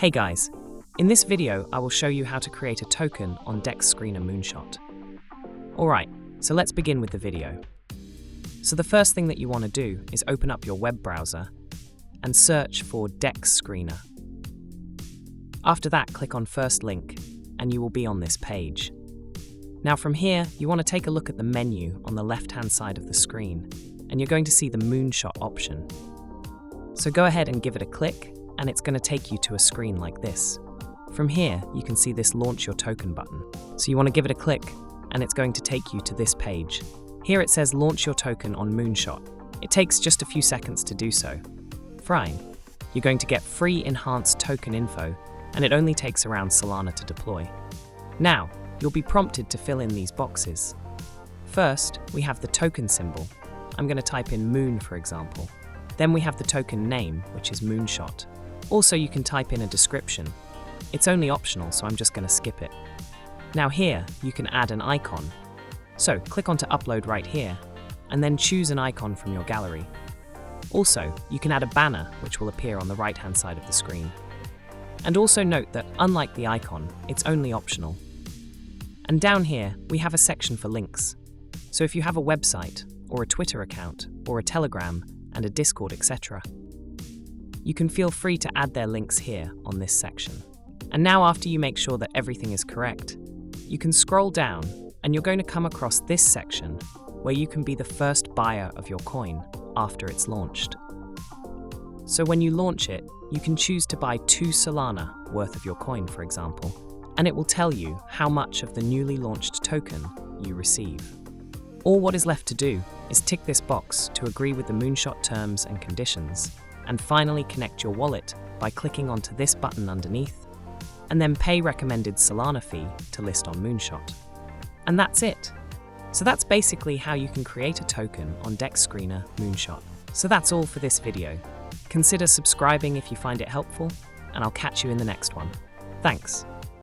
Hey guys, in this video I will show you how to create a token on DEX Screener Moonshot. Alright, so let's begin with the video. So the first thing that you want to do is open up your web browser and search for DEX Screener. After that, click on first link and you will be on this page. Now from here, you want to take a look at the menu on the left-hand side of the screen and you're going to see the Moonshot option. So go ahead and give it a click and it's going to take you to a screen like this. From here, you can see this Launch Your Token button. So you want to give it a click and it's going to take you to this page. Here it says Launch Your Token on Moonshot. It takes just a few seconds to do so. Fine. You're going to get free enhanced token info and it only takes around Solana to deploy. Now, you'll be prompted to fill in these boxes. First, we have the token symbol. I'm going to type in Moon, for example. Then we have the token name, which is Moonshot. Also, you can type in a description. It's only optional, so I'm just going to skip it. Now here, you can add an icon. So click onto Upload right here, and then choose an icon from your gallery. Also, you can add a banner, which will appear on the right-hand side of the screen. And also note that, unlike the icon, it's only optional. And down here, we have a section for links. So if you have a website, or a Twitter account, or a Telegram, and a Discord, etc., you can feel free to add their links here on this section. And now after you make sure that everything is correct, you can scroll down and you're going to come across this section where you can be the first buyer of your coin after it's launched. So when you launch it, you can choose to buy 2 Solana worth of your coin, for example, and it will tell you how much of the newly launched token you receive. All what is left to do is tick this box to agree with the Moonshot terms and conditions, and finally connect your wallet by clicking onto this button underneath, and then pay recommended Solana fee to list on Moonshot. And that's it. So that's basically how you can create a token on DEX Screener Moonshot. So that's all for this video. Consider subscribing if you find it helpful, and I'll catch you in the next one. Thanks.